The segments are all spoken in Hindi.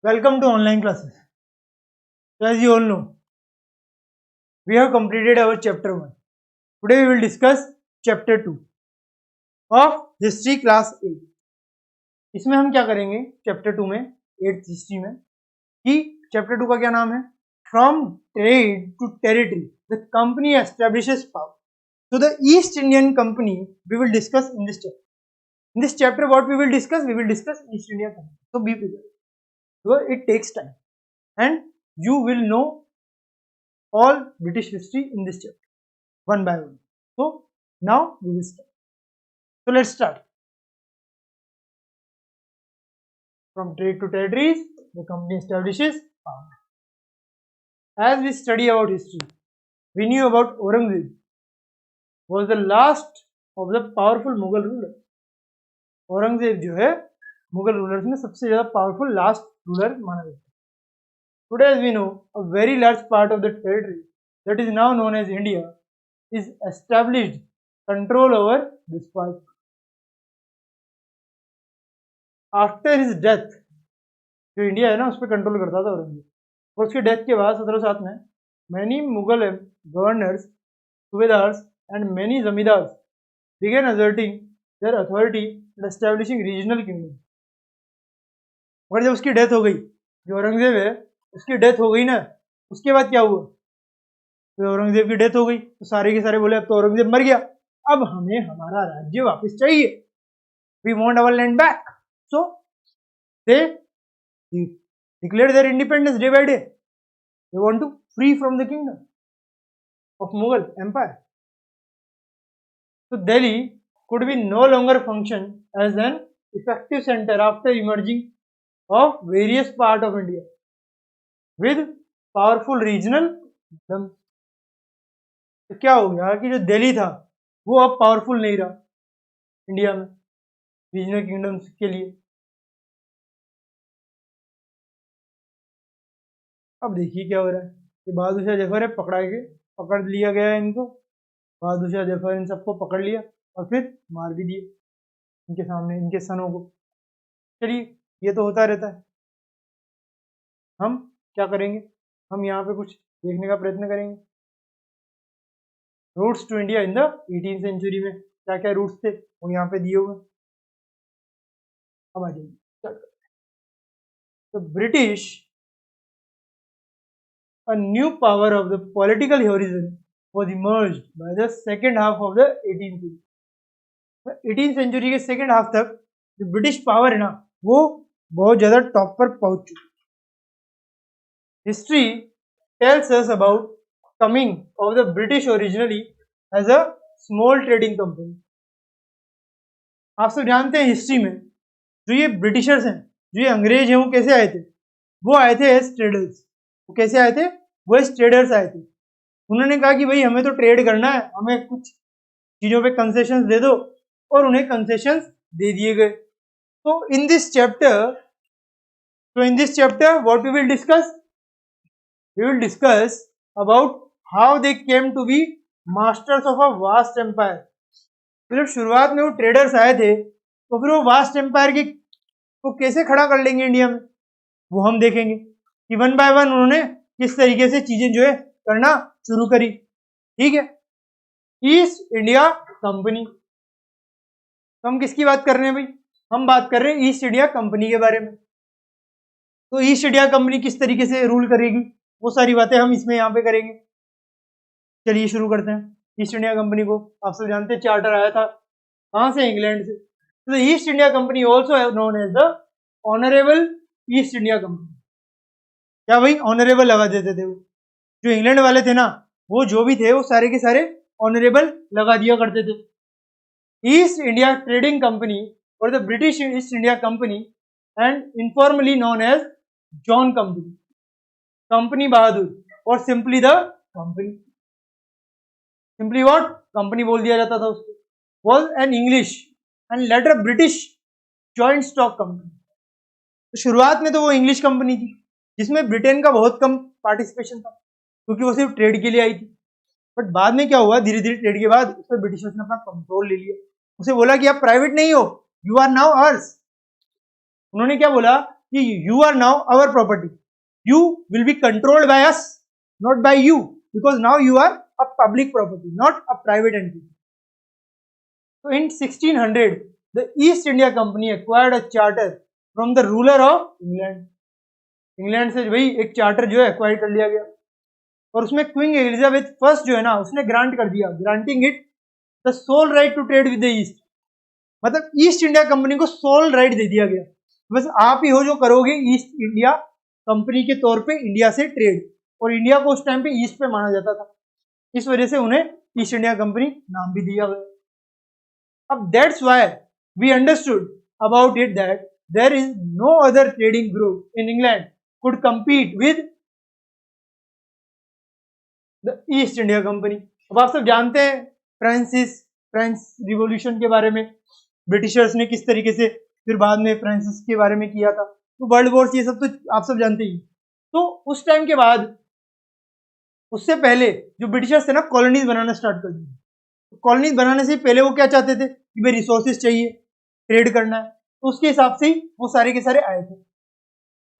Welcome to online classes. So as you all know, we have completed our chapter 1. Today we will discuss chapter 2 of history class 8. इसमें हम क्या करेंगे चैप्टर 2 में 8th हिस्ट्री में कि चैप्टर 2 का क्या नाम है from trade to territory the company establishes power. So the East Indian Company we will discuss in this chapter. In this chapter what we will discuss East India Company. So be prepared. So it takes time and you will know all British history in this chapter one by one. So now we will start. So let's start. From trade to territories, the company establishes power. As we study about history, we knew about Aurangzeb was the last of the powerful Mughal ruler. Aurangzeb जो है मुगल रूलर्स में सबसे ज्यादा पावरफुल लास्ट रूलर माना जाता है. Today, as we know, a very large part of the territory that is now known as India is established control over this part. After his death, जो इंडिया है ना उस पर कंट्रोल करता था औरंगजेब, और उसके डेथ के बाद 1707 में many Mughal governors, subedars and many zamindars began asserting their authority and establishing regional kingdom. और जब उसकी डेथ हो गई, जो औरंगजेब है उसकी डेथ हो गई ना, उसके बाद क्या हुआ, तो औरंगजेब की डेथ हो गई तो सारे के सारे बोले अब तो औरंगजेब मर गया, अब हमें हमारा राज्य वापस चाहिए, we want our land back. So they declare their independence day by day. They want to free from the kingdom of Mughal empire. So Delhi could be no longer function as an effective center after emerging of various part of India with powerful regional kingdoms. तो क्या हो गया कि जो दिल्ली था वो अब पावरफुल नहीं रहा इंडिया में रीजनल किंगडम्स के लिए. अब देखिए क्या हो रहा है कि बहादुर शाह जफर है पकड़ लिया गया है इनको. बहादुर शाह जफर इन सबको पकड़ लिया और फिर मार भी दिए इनके सामने इनके सनों को. चलिए ये तो होता रहता है. हम क्या करेंगे, हम यहाँ पे कुछ देखने का प्रयत्न करेंगे. Roots to India in the 18th century में क्या क्या रूट्स थे वो यहाँ पे दिए हुए. अब आ जाइए. तो British a new power of the political horizon was emerged by the second half of the 18th century. 18th century के सेकेंड हाफ तक जो ब्रिटिश पावर है ना वो बहुत ज्यादा टॉप पर पहुंच चुकी. History tells us about coming of the British originally as a small trading company. आप सब जानते हैं हिस्ट्री में जो ये ब्रिटिशर्स हैं, जो ये अंग्रेज हैं, वो कैसे आए थे, वो आए थे एज ट्रेडर्स. वो कैसे आए थे, वो एज ट्रेडर्स आए थे. उन्होंने कहा कि भाई हमें तो ट्रेड करना है, हमें कुछ चीजों पे कंसेशंस दे दो, और उन्हें कंसेशंस दे दिए गए. तो in this chapter what we will discuss about how they came to be masters of a vast empire. तो जब शुरुआत में वो ट्रेडर्स आए थे तो फिर वो वास्ट एम्पायर की को कैसे खड़ा कर लेंगे इंडिया में, वो हम देखेंगे कि वन बाय वन उन्होंने किस तरीके से चीजें जो है करना शुरू करी. ठीक है. ईस्ट इंडिया कंपनी, तो हम किसकी बात कर रहे हैं भाई, हम बात कर रहे हैं ईस्ट इंडिया कंपनी के बारे में. तो ईस्ट इंडिया कंपनी किस तरीके से रूल करेगी वो सारी बातें हम इसमें यहाँ पे करेंगे. चलिए शुरू करते हैं. ईस्ट इंडिया कंपनी को आप सब जानते हैं चार्टर आया था कहाँ से, इंग्लैंड से. तो East India company also known as the honourable East India company. क्या भाई ऑनरेबल लगा देते थे वो, जो इंग्लैंड वाले थे ना वो जो भी थे वो सारे के सारे ऑनरेबल लगा दिया करते थे. ईस्ट इंडिया ट्रेडिंग कंपनी और the British East India company and informally known as John company, company Bahadur, और simply the company. Simply what, company बोल दिया जाता था उसको. Was an English and later British joint stock company. तो शुरुआत में तो वो इंग्लिश कंपनी थी जिसमें ब्रिटेन का बहुत कम पार्टिसिपेशन था क्योंकि वो सिर्फ ट्रेड के लिए आई थी. बट बाद में क्या हुआ, धीरे धीरे ट्रेड के बाद उस पर ब्रिटिशर्स ने अपना कंट्रोल ले लिया. उसे बोला कि आप प्राइवेट नहीं हो, यू आर नाउ अर्स. उन्होंने क्या बोला कि you are now our property, you will be controlled by us, not by you, because now you are a public property, not a private entity. So in 1600, the East India Company acquired a charter from the ruler of England. England से भाई एक चार्टर जो है एक्वायर कर लिया गया, और उसमें क्वीन एलिजाबेथ फर्स्ट जो है ना, उसने ग्रांट कर दिया, granting it the sole right to trade with the East. मतलब ईस्ट इंडिया कंपनी को सोल राइट दे दिया गया, बस आप ही हो जो करोगे ईस्ट इंडिया कंपनी के तौर पे इंडिया से ट्रेड. और इंडिया को उस टाइम पे ईस्ट पे माना जाता था, इस वजह से उन्हें ईस्ट इंडिया कंपनी नाम भी दिया गया. अब that's why we understood about it that there is no other trading group in England could compete with the East India company. अब आप सब जानते हैं फ्रेंच रिवॉल्यूशन के बारे में, ब्रिटिशर्स ने किस तरीके से फिर बाद में फ्रांसिस के बारे में किया था, तो वर्ल्ड वॉर ये सब तो आप सब जानते ही. तो उस टाइम के बाद, उससे पहले जो ब्रिटिशर्स थे ना, कॉलोनीज बनाना स्टार्ट कर दिए. तो कॉलोनीज बनाने से पहले वो क्या चाहते थे कि भाई रिसोर्सेज चाहिए, ट्रेड करना है, तो उसके हिसाब से ही वो सारे के सारे आए थे.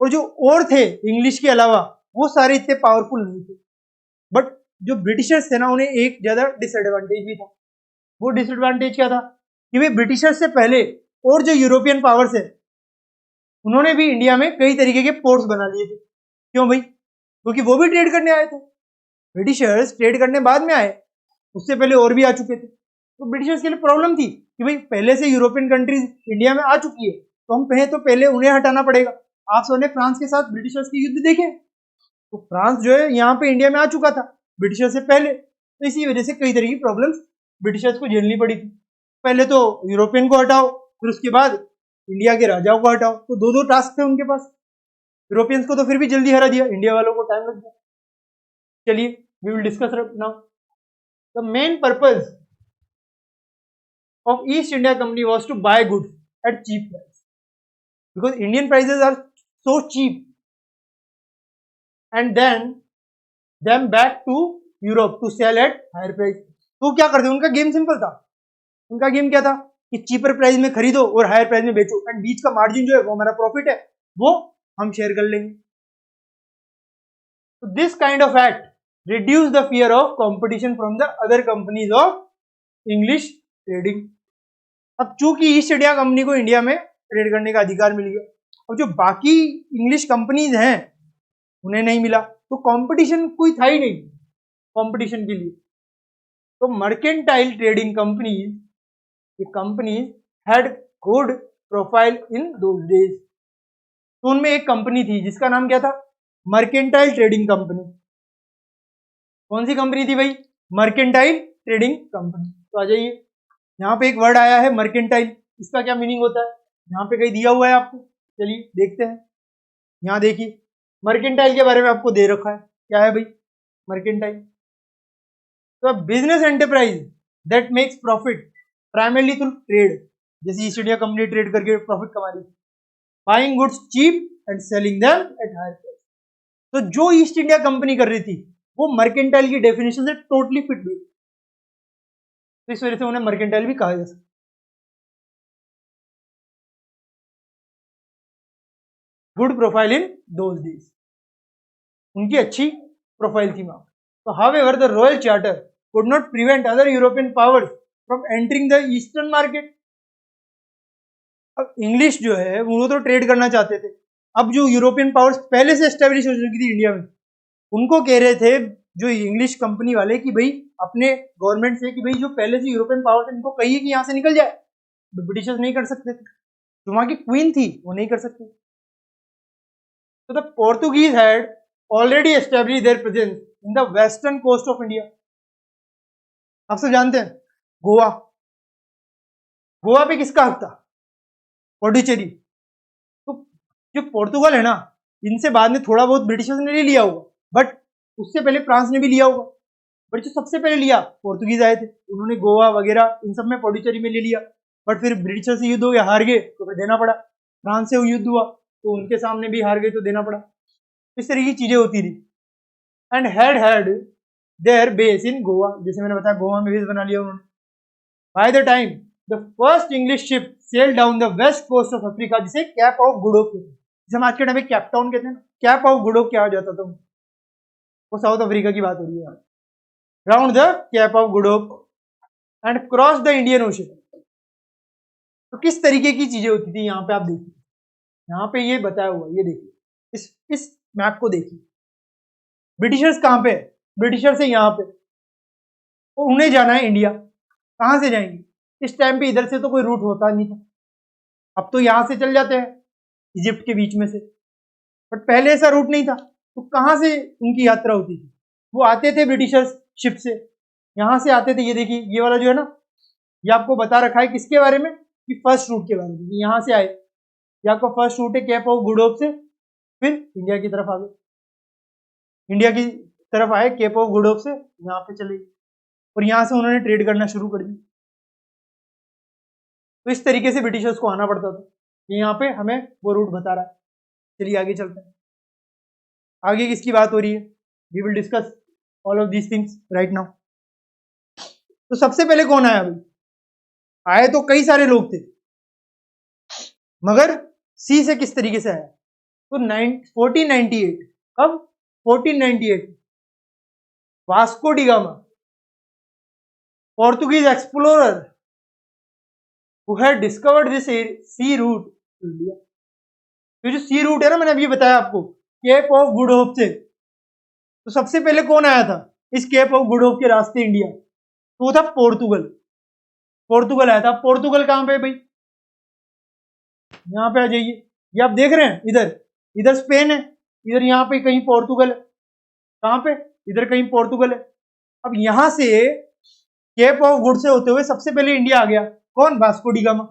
और जो और थे इंग्लिश के अलावा, वो सारे इतने पावरफुल नहीं थे. बट जो ब्रिटिशर्स थे ना, उन्हें एक ज्यादा डिसएडवांटेज भी था. वो डिसएडवांटेज क्या था कि भाई ब्रिटिशर्स से पहले और जो यूरोपियन पावर्स है, उन्होंने भी इंडिया में कई तरीके के पोर्ट्स बना लिए थे. क्यों भाई? क्योंकि वो भी ट्रेड करने आए थे. ब्रिटिशर्स ट्रेड करने बाद में आए, उससे पहले और भी आ चुके थे. तो ब्रिटिशर्स के लिए प्रॉब्लम थी कि भाई पहले से यूरोपियन कंट्रीज इंडिया में आ चुकी है, तो हम तो पहले उन्हें हटाना पड़ेगा. आप सबने फ्रांस के साथ ब्रिटिशर्स के युद्ध देखे, तो फ्रांस जो है यहाँ पे इंडिया में आ चुका था ब्रिटिशर्स से पहले, तो इसी वजह से कई तरह की प्रॉब्लम्स ब्रिटिशर्स को झेलनी पड़ी थी. पहले तो यूरोपियन को हटाओ, फिर उसके बाद इंडिया के राजाओं को हटाओ, तो दो टास्क थे उनके पास. यूरोपियंस को तो फिर भी जल्दी हरा दिया, इंडिया वालों को टाइम लग गया. चलिए, we will discuss now the main purpose of East India company was to buy goods at cheap price, because Indian prices are so cheap, and then them back to Europe to sell at higher price. तो क्या करते? उनका गेम सिंपल था. उनका गेम क्या था कि चीपर प्राइस में खरीदो और हायर प्राइस में बेचो, एंड बीच का मार्जिन जो है वो हमारा प्रॉफिट है, वो हम शेयर कर लेंगे. तो this kind of act reduce the fear of competition from the other companies of English trading. अब चूंकि ईस्ट इंडिया कंपनी को इंडिया में ट्रेड करने का अधिकार मिल गया, और जो बाकी इंग्लिश कंपनीज हैं उन्हें नहीं मिला, तो कंपटीशन कोई था ही नहीं कंपटीशन के लिए. तो मर्केंटाइल ट्रेडिंग कंपनीज, ये companies had good profile in those days. तो उनमें एक कंपनी थी जिसका नाम क्या था? Mercantile trading company. कौन सी कंपनी थी भाई? Mercantile trading company. तो आ जाइए, यहाँ पे एक वर्ड आया है मर्केंटाइल, इसका क्या मीनिंग होता है? यहाँ पे कहीं दिया हुआ है आपको, चलिए देखते हैं. यहाँ देखिए, मर्केंटाइल के बारे में आपको दे रखा है. क्या है भाई मर्केंटाइल? तो business enterprise that makes profit primarily through trade. जैसे ईस्ट इंडिया कंपनी ट्रेड करके प्रॉफिट कमा रही, buying goods cheap and selling them at higher price. तो जो ईस्ट इंडिया कंपनी कर रही थी वो मर्केंटाइल की डेफिनेशन से टोटली फिट हुई, तो इस वजह से उन्हें मर्केंटाइल भी कहा जा सकता. Good profile in those days, उनकी अच्छी प्रोफाइल थी वहां. तो however the royal charter could not prevent other European powers from entering the eastern market. अब इंग्लिश जो है वो तो ट्रेड करना चाहते थे. अब जो यूरोपियन पावर्स पहले से एस्टेब्लिश हो चुकी थी इंडिया में, उनको कह रहे थे जो इंग्लिश कंपनी वाले कि भाई अपने गवर्नमेंट से कि भाई जो पहले से यूरोपियन पावर्स इनको कहिए कि यहाँ से निकल जाए. ब्रिटिशर्स नहीं कर सकते थे, जो वहां की क्वीन थी वो नहीं कर सकती. So the Portuguese had already established their presence in the western coast of India. आप सब जानते हैं गोवा, गोवा पे किसका हक था? पौडुचेरी. तो जो पोर्तुगल है ना, इनसे बाद में थोड़ा बहुत ब्रिटिशर्स ने ले लिया होगा, बट उससे पहले फ्रांस ने भी लिया होगा. बट जो सबसे पहले लिया पोर्तुगीज आए थे, उन्होंने गोवा वगैरह इन सब में पौडुचेरी में ले लिया. बट फिर ब्रिटिशर से युद्ध हो गया, हार गए तो फिर देना पड़ा. फ्रांस से युद्ध हुआ तो उनके सामने भी हार गए तो देना पड़ा. इस तरह की चीजें होती रही. And had their base in Goa, जैसे मैंने बताया गोवा में बेस बना लिया उन्होंने. By the time the first English ship sail down the west coast of Africa, जिसे कैप ऑफ गुड होप, जैसे हम आज के टाइम में कैपटाउन कहते हैं ना, कैप ऑफ गुड होप क्या हो जाता था, वो साउथ अफ्रीका की बात हो रही है। Round the cap of Good hope and cross the Indian ocean. तो किस तरीके की चीजें होती थी यहाँ पे, आप देखिए, यहाँ पे ये बताया हुआ, ये देखिए, इस मैप को देखिए। ब्रिटिशर्स कहाँ पे है? ब्रिटिशर्स है यहाँ पे, तो उन्हें जाना है इंडिया। कहाँ से जाएंगे? इस टाइम पे इधर से तो कोई रूट होता नहीं था, अब तो यहाँ से चल जाते हैं इजिप्ट के बीच में से, बट पहले ऐसा रूट नहीं था। तो कहाँ से उनकी यात्रा होती थी? वो आते थे ब्रिटिशर्स शिप से, यहाँ से आते थे। ये देखिए, ये वाला जो है ना, ये आपको बता रखा है किसके बारे में, कि फर्स्ट रूट के बारे में। यहाँ से आए, ये आपका फर्स्ट रूट है कैप ऑफ गुड होप से, फिर इंडिया की तरफ आ गए, इंडिया की तरफ आए केप ऑफ गुड होप से, यहाँ पे चले गए और यहाँ से उन्होंने ट्रेड करना शुरू कर दिया। तो इस तरीके से ब्रिटिशर्स को आना पड़ता था। ये यहाँ पे हमें वो रूट बता रहा है। चलिए आगे चलते हैं। आगे किसकी बात हो रही है? We will discuss all of these things right now. तो सबसे पहले कौन आया भाई? आए तो कई सारे लोग थे, मगर सी से किस तरीके से आया? तो 1498, कब? 1498 Vasco D gamma, Portuguese explorer who had discovered this sea route to India। ये जो सी रूट है ना, मैंने अभी बताया आपको, केप ऑफ गुड होप से, तो सबसे पहले कौन आया था इस केप ऑफ गुड होप के रास्ते इंडिया? तो वो था पोर्तुगल। पोर्तुगल आया था। पोर्तुगल कहां पे भाई? यहाँ पे आ जाइए, ये आप देख रहे हैं, इधर स्पेन है, इधर यहाँ पे कहीं पोर्तुगल है। कहां पे? इधर कहीं पोर्तुगल है। अब यहां से केप ऑफ गुड से होते हुए सबसे पहले इंडिया आ गया। कौन? Vasco D gamma.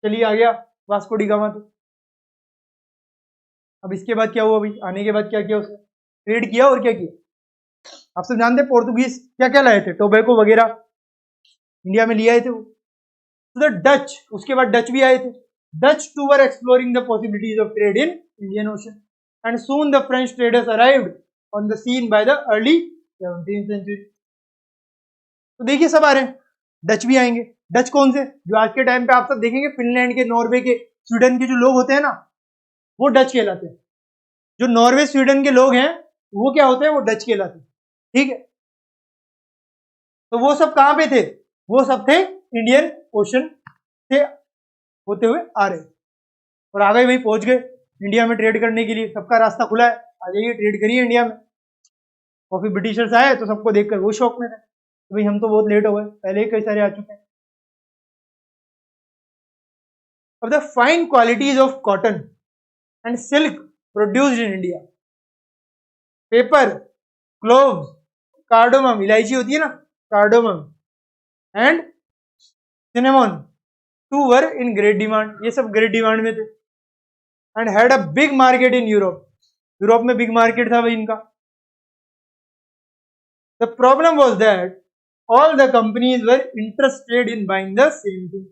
चलिए आ गया वास्को डी गामा। तो अब इसके बाद क्या हुआ भाई? आने के बाद क्या किया उसने? ट्रेड किया, और क्या किया? आप सब जानते हैं पोर्तुगीज क्या क्या लाए थे, टोबैको वगैरह इंडिया में ले आए थे वो। तो द डच, उसके बाद डच भी आए थे। Dutch too were exploring the possibilities of trade in Indian Ocean and soon the French traders arrived on the scene by the early 17th century. तो देखिए सब आ रहे हैं, डच भी आएंगे। डच कौन से? जो आज के टाइम पे आप सब देखेंगे फिनलैंड के, नॉर्वे के, स्वीडन के जो लोग होते हैं ना, वो डच कहलाते हैं। जो नॉर्वे स्वीडन के लोग हैं वो क्या होते हैं? वो डच कहलाते हैं। ठीक है, तो वो सब कहां पे थे? वो सब थे इंडियन ओशन से होते हुए आ रहे, और आ गए भाई, पहुंच गए इंडिया में ट्रेड करने के लिए। सबका रास्ता खुला है, आ जाइए ट्रेड करिए इंडिया में। और फिर ब्रिटिशर्स आए तो सबको देखकर वो शौक में थे, तो भाई हम तो बहुत लेट हो गए, पहले ही कई सारे आ चुके हैं। अब the fine qualities of cotton and silk produced in India, pepper, cloves, cardamom, इलायची होती है ना, cardamom, and cinnamon, too were in great demand. ये सब ग्रेट डिमांड में थे। And had a big market in Europe, Europe में बिग मार्केट था भाई इनका। The problem was that all the companies were interested in buying the same thing.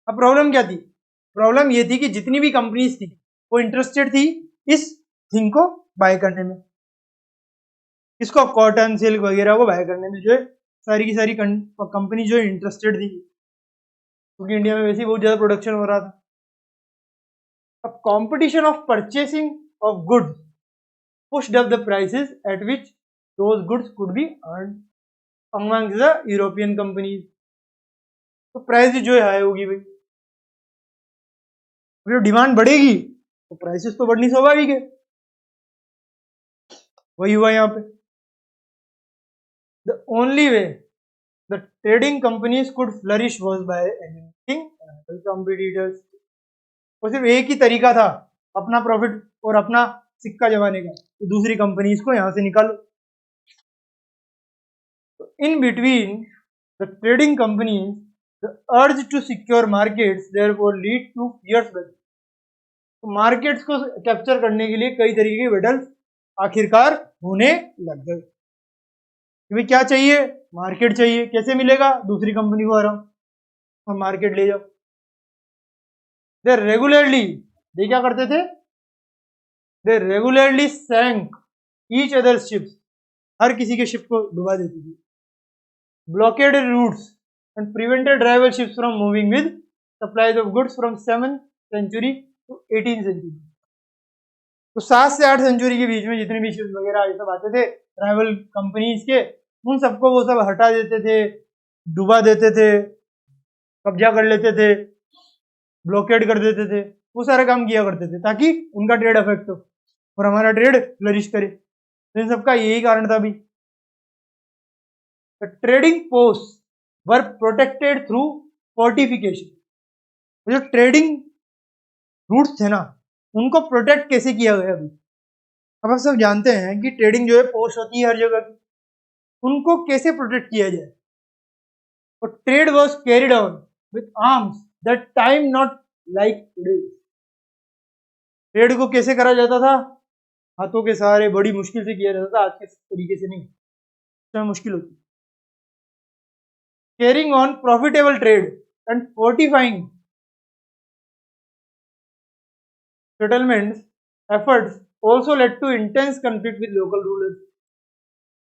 अब प्रॉब्लम क्या थी? प्रॉब्लम ये थी कि जितनी भी कंपनीज थी वो इंटरेस्टेड थी इस थिंग को बाय करने में, इसको कॉटन सिल्क वगैरह को बाय करने में, जो है सारी की सारी कंपनी जो है इंटरेस्टेड थी, क्योंकि इंडिया में वैसे ही बहुत ज्यादा प्रोडक्शन हो रहा था। अब competition of purchasing of goods pushed up the prices eight which those goods could be earned among the European companies. तो प्राइस जो है हाई होगी भाई, जो डिमांड बढ़ेगी तो प्राइसेस तो बढ़नी स्वाभाविक है। वही हुआ यहाँ पे। The only way the trading companies could flourish was by eliminating competitors. और सिर्फ एक ही तरीका था अपना प्रॉफिट और अपना सिक्का जमाने का, तो दूसरी कंपनीज को यहां से निकालो। In between the trading companies the urge to secure markets therefore lead to fierce battle. तो मार्केट्स को कैप्चर करने के लिए कई तरीके के बैटल्स आखिरकार होने लग गए। भाई क्या चाहिए? मार्केट चाहिए। कैसे मिलेगा? दूसरी कंपनी को हराओ और मार्केट ले जाओ। दे रेगुलरली, दे क्या करते थे? They regularly sank each other ships, हर किसी के शिप को डुबा देती थी। Blockaded routes and prevented rival ships from moving with supplies of goods from 7th century to 18 century. तो 7 से 8 सेंचुरी के बीच में जितने भी शिप्स वगैरह ये सब आते थे राइवल कंपनीज के, उन सबको वो सब हटा देते थे, डुबा देते थे, कब्जा कर लेते थे, ब्लॉकेड कर देते थे, वो सारे काम किया करते थे ताकि उनका ट्रेड अफेक्ट हो और हमारा ट्रेड फ्लरिश करे। तो इन सबका यही कारण था भी। ट्रेडिंग पोस्ट वर प्रोटेक्टेड थ्रू फोर्टिफिकेशन। जो ट्रेडिंग रूट्स थे ना उनको प्रोटेक्ट कैसे किया गया अभी। अब आप सब जानते हैं कि ट्रेडिंग जो है पोस्ट होती है हर जगह की, उनको कैसे प्रोटेक्ट किया जाए। और trade was carried on with arms that time not like today. Trade को कैसे करा जाता था, हाथों के सहारे बड़ी मुश्किल से किया जाता था, आज के तरीके से नहीं, इसमें मुश्किल होती। Carrying on profitable trade and fortifying settlements efforts also led to intense conflict with local rulers।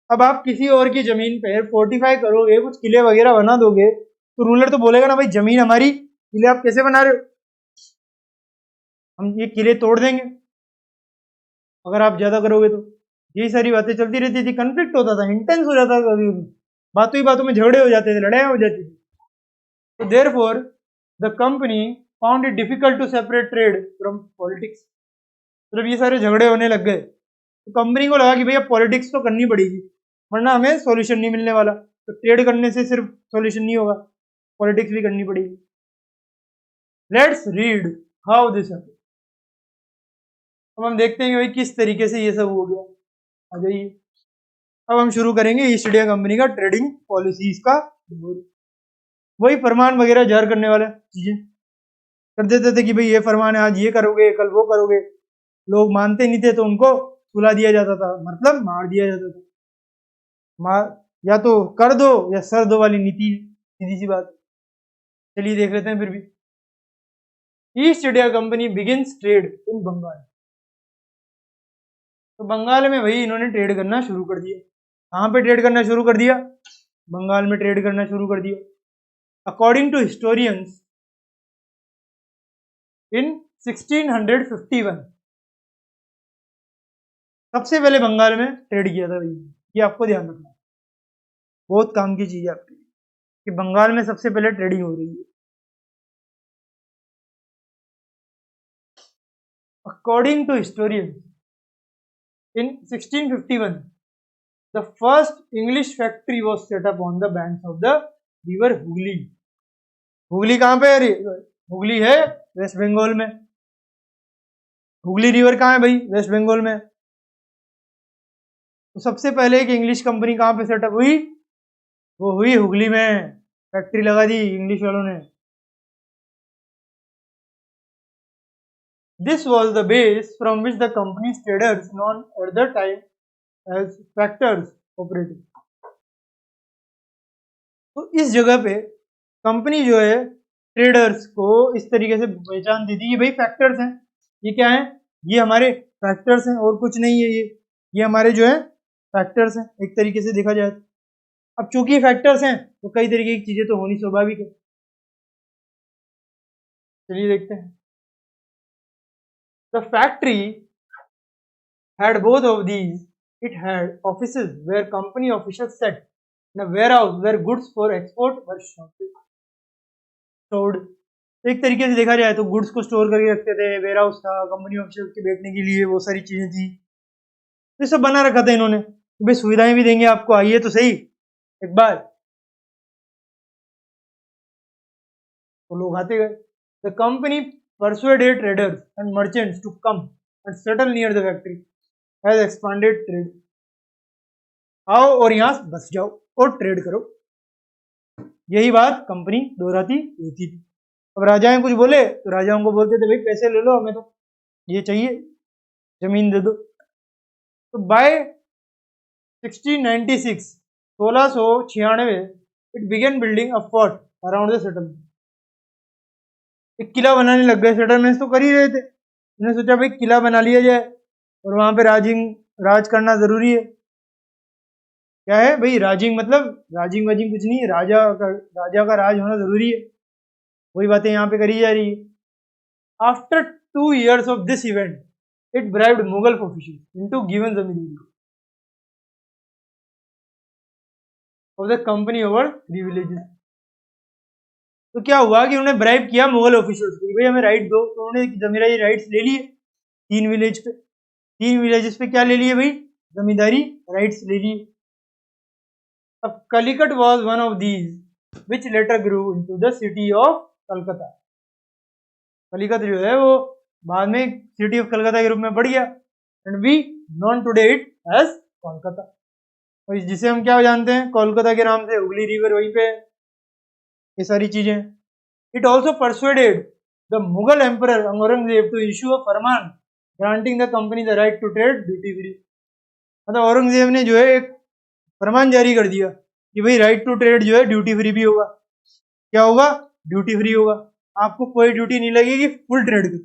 अब आप किसी और की जमीन पर फोर्टिफाई करोगे, कुछ किले वगैरह बना दोगे, तो रूलर तो बोलेगा ना भाई जमीन हमारी, किले आप कैसे बना रहे हो, हम ये किले तोड़ देंगे अगर आप ज्यादा करोगे तो। यही सारी बातें चलती रहती थी, कन्फ्लिक्ट होता था, इंटेंस हो जाता था, कभी बातों ही बातों में झगड़े हो जाते थे, लड़ाइयां हो जाती थी। तो therefore the company found it difficult to separate trade from politics. जब ये सारे झगड़े होने लग गए तो कंपनी को लगा कि भैया पॉलिटिक्स तो करनी पड़ेगी वरना हमें सॉल्यूशन नहीं मिलने वाला। तो ट्रेड करने से सिर्फ सॉल्यूशन नहीं होगा, पॉलिटिक्स भी करनी पड़ेगी। Let's read how this happened. अब हम देखते हैं कि भाई किस तरीके से ये सब हो गया। आ जाइए, अब हम शुरू करेंगे ईस्ट इंडिया कंपनी का ट्रेडिंग पॉलिसीज का। वही फरमान वगैरह जारी करने वाले चीजें कर देते थे कि भाई ये फरमान है, आज ये करोगे, कल वो करोगे। लोग मानते नहीं थे तो उनको सुला दिया जाता था, मतलब मार दिया जाता था। मार या तो कर दो या सर दो वाली नीति, सीधी सी बात। चलिए देख लेते हैं फिर भी। East India company begins trade in Bengal. तो बंगाल में भाई इन्होंने ट्रेड करना शुरू कर दिया। कहाँ पे ट्रेड करना शुरू कर दिया? बंगाल में ट्रेड करना शुरू कर दिया। अकॉर्डिंग टू हिस्टोरियंस इन 1651 सबसे पहले बंगाल में ट्रेड किया था भैया, ये आपको ध्यान रखना, बहुत काम की चीज है आपके लिए कि बंगाल में सबसे पहले ट्रेडिंग हो रही है। According to historians in 1651 the first English factory was set up on the banks of the river Hooghly। Hooghly कहाँ पे है? हुगली है वेस्ट बंगाल में। हुगली रिवर कहाँ है भाई? वेस्ट बंगाल में। तो सबसे पहले एक इंग्लिश कंपनी कहाँ पे सेटअप हुई? वो हुई हुगली में, फैक्ट्री लगा दी इंग्लिश वालों ने। This was the base from which the company's traders, known at the time as factors, operated। तो इस जगह पे कंपनी जो है ट्रेडर्स को इस तरीके से पहचान दी थी कि भाई फैक्टर्स हैं, ये क्या है? ये हमारे फैक्टर्स हैं और कुछ नहीं है। ये हमारे जो है फैक्टर्स हैं एक तरीके से देखा जाए। अब चूंकि ये फैक्टर्स हैं तो कई तरीके की चीजें तो होनी स्वाभाविक है। चलिए देखते हैं। The factory had both of these। It had offices where company officials sat and a warehouse where goods for export were stored। एक तरीके से देखा जाए तो गुड्स को स्टोर करके रखते थे, वेयरहाउस था, कंपनी ऑफिशियल के बैठने के लिए वो सारी चीजें थी। ये सब बना रखा था इन्होंने, तो भाई सुविधाएं भी देंगे आपको, आइए तो सही एक बार। तो लोग आते गए। The company persuaded traders and merchants to come and settle near the factory as expanded trade। आओ और यहाँ बस जाओ और ट्रेड करो, यही बात कंपनी दोहराती रहती थी। अब राजाएं कुछ बोले तो राजाओं को बोलते थे भाई पैसे ले लो, हमें तो ये चाहिए, जमीन दे दो। तो बाय 1696 1696 it began building a fort around the settlement. एक किला बनाने लग गए, सेटलमेंट्स तो कर ही रहे थे, उन्होंने सोचा भाई किला बना लिया जाए और वहां पे राज करना जरूरी है। क्या है भाई राजिंग? मतलब राजिंग वाजिंग कुछ नहीं है, राजा का राज होना जरूरी है। वही बातें यहाँ पे करी जा रही है। After 2 years of this event, it bribed Mughal officials into giving zamindari of the company over 3 villages. तो क्या हुआ कि उन्होंने ब्राइब किया मुगल ऑफिशियल्स को, भाई हमें राइट दो, तो उन्होंने जमींदारी राइट्स ले लिए 3 विलेजेस पे क्या ले लिए भाई, जमींदारी राइट्स ले लिए. अब Calicut was one of these which later grew into the city of Calcutta. Calicut जो है वो बाद में सिटी ऑफ कलकत्ता के रूप में बढ़ गया, and we known today it as Kolkata. और जिसे हम क्या जानते हैं कोलकाता के नाम से, हुगली रिवर वहीं पे, ये सारी चीजें. It also persuaded the Mughal emperor Aurangzeb to issue a farman granting the company the right to trade duty free. मतलब औरंगजेब ने जो है एक फरमान जारी कर दिया कि भाई राइट टू ट्रेड जो है ड्यूटी फ्री भी होगा. क्या होगा, ड्यूटी फ्री होगा, आपको कोई ड्यूटी नहीं लगेगी, फुल ट्रेड की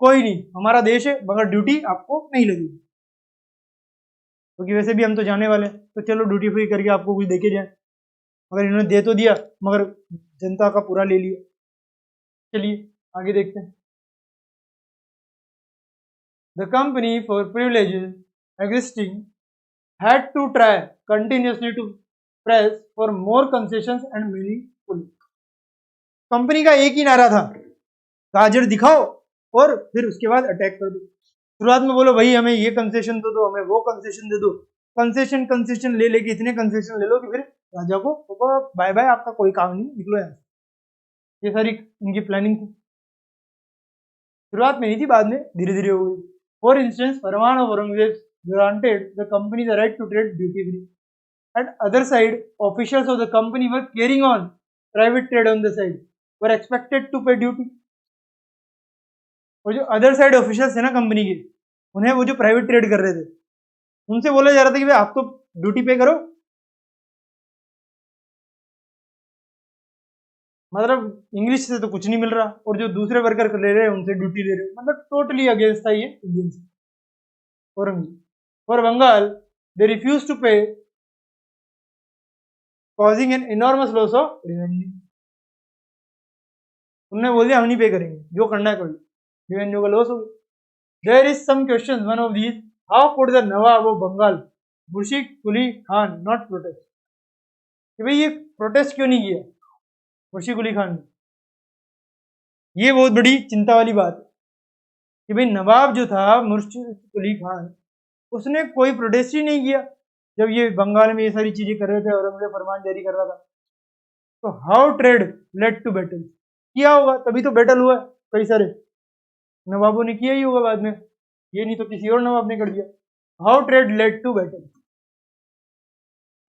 कोई नहीं, हमारा देश है मगर ड्यूटी आपको नहीं लगेगी. क्योंकि वैसे भी हम तो जाने वाले हैं, तो चलो ड्यूटी फ्री करके आपको कुछ देके जाए. मगर इन्होंने दे तो दिया मगर जनता का पूरा ले लिया. चलिए आगे देखते हैं. The company for privileges existing had to try continuously to press for more concessions and meaningful. Company का एक ही नारा था, गाजर दिखाओ और फिर उसके बाद अटैक कर दो. शुरुआत में बोलो भाई हमें ये कंसेशन दे दो, हमें वो कंसेशन दे दो, कंसेशन ले लेके इतने कंसेशन ले लो कि फिर राजा को बाय बाय, आपका कोई काम नहीं, निकलो यहाँ. ये सारी इनकी प्लानिंग थी. शुरुआत में नहीं थी, बाद में धीरे धीरे हो गई. For instance, Farman of Aurangzeb granted the company the right to trade duty free. At other side, officials of the company were carrying on private trade on the side, were expected to pay duty. और जो अदर साइड ऑफिशियल्स है ना कंपनी के, उन्हें वो जो प्राइवेट ट्रेड कर रहे थे, उनसे बोला जा रहा था कि भाई आप तो ड्यूटी पे करो. मतलब इंग्लिश से तो कुछ नहीं मिल रहा, और जो दूसरे वर्कर ले रहे हैं उनसे ड्यूटी ले रहे हैं. मतलब टोटली अगेंस्ट था ये Indians. For Bengal they refuse to pay, causing an enormous loss of revenue. उन्होंने बोल दिया हम नहीं पे करेंगे, जो करना है कर लो, रेवेन्यू का लॉस हो गया. There is some question, one of these, how could the nawab of Bengal Murshid Quli Khan not protest. कि भाई ये प्रोटेस्ट क्यों नहीं किया मुर्शिद कुली खान ने. ये बहुत बड़ी चिंता वाली बात है कि भाई नवाब जो था मुर्शिद कुली खान, उसने कोई प्रोटेस्ट ही नहीं किया जब ये बंगाल में ये सारी चीजें कर रहे थे और औरंगजेब फरमान जारी कर रहा था. तो how trade led to battle, किया होगा तभी तो बैटल हुआ. कई सारे नवाबों ने किया ही होगा बाद में, ये नहीं तो किसी और नवाब ने कर दिया. How trade led to battle,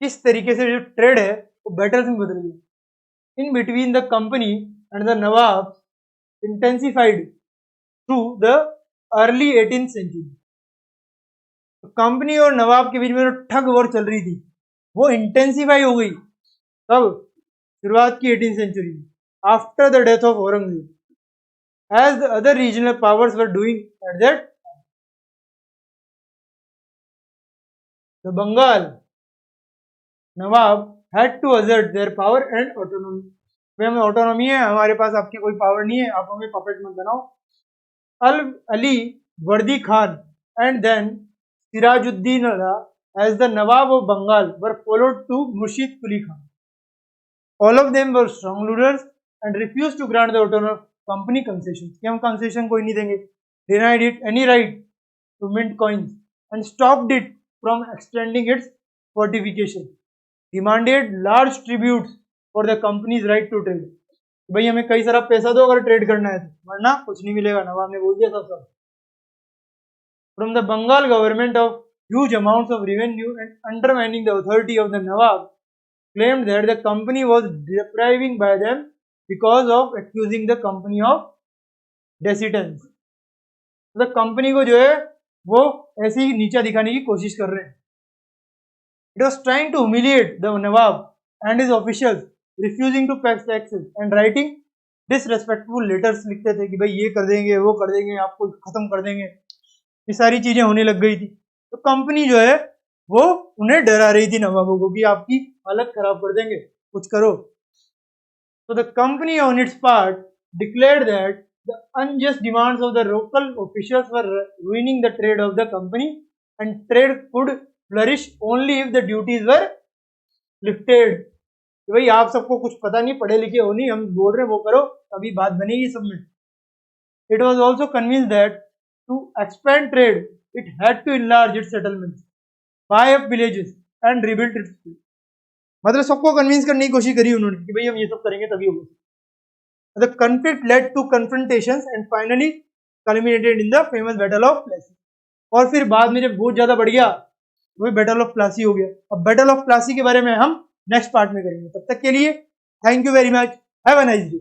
किस तरीके से जो ट्रेड है वो बैटल्स में बदल गया. In between the company and the Nawab intensified through the early 18th century. Company और नवाब के बीच में जो ठग वॉर चल रही थी वो इंटेंसिफाई हो गई. तब शुरुआत की 18th सेंचुरी में, after the death of Aurangzeb, as the other regional powers were doing at that. The Bengal nawab had to assert their power and autonomy. वे हमें ऑटोनॉमी है, हमारे पास आपकी कोई पावर नहीं है, आप हमें पपेट मत बनाओ. Ali Vardi Khan and then Sirajuddin as the Nawab of Bengal were followed to Murshid Quli Khan. All of them were strong rulers and refused to grant the autonomous company concessions. कि हम concession कोई नहीं देंगे. Denied it any right to mint coins and stopped it from extending its fortification. Demanded large tributes for the company's right to trade. भाई हमें कई सारा पैसा दो अगर ट्रेड करना है तो, वरना कुछ नहीं मिलेगा. नवाब ने बोल दिया था सब. From the Bengal government of huge amounts of revenue and undermining the authority of the Nawab, claimed that the company was depriving by them because of accusing the company of decedents. The company को जो है वो ऐसे ही नीचा दिखाने की कोशिश कर रहे हैं. It was trying to humiliate the Nawab and his officials, refusing to pay taxes and writing disrespectful letters. लिखते थे कि भाई ये कर देंगे, वो कर देंगे, आपको खत्म कर देंगे. ये सारी चीजें होने लग गई थी. तो कंपनी जो है वो उन्हें डरा रही थी नवाबों को कि आपकी हालत खराब कर देंगे, कुछ करो. So the company on its part declared that the unjust demands of the local officials were ruining the trade of the company and trade could flourish only if the duties were lifted. भाई आप सबको कुछ पता नहीं, पढ़े लिखे हो नहीं, हम बोल रहे हैं वो करो तभी बात बनेगी सब में. It was also convinced that to expand trade it had to enlarge its settlements, buy up villages and rebuild its. मतलब सबको कन्विंस करने की कोशिश करी उन्होंने कि भाई हम ये सब करेंगे तभी होगा. The conflict led to confrontations and finally culminated in the famous Battle of Plassey. और फिर बाद में जब बहुत ज्यादा बढ़ गया वही बैटल ऑफ प्लासी हो गया. अब बैटल ऑफ प्लासी के बारे में हम नेक्स्ट पार्ट में करेंगे. तब तक के लिए thank you very much. Have a nice day.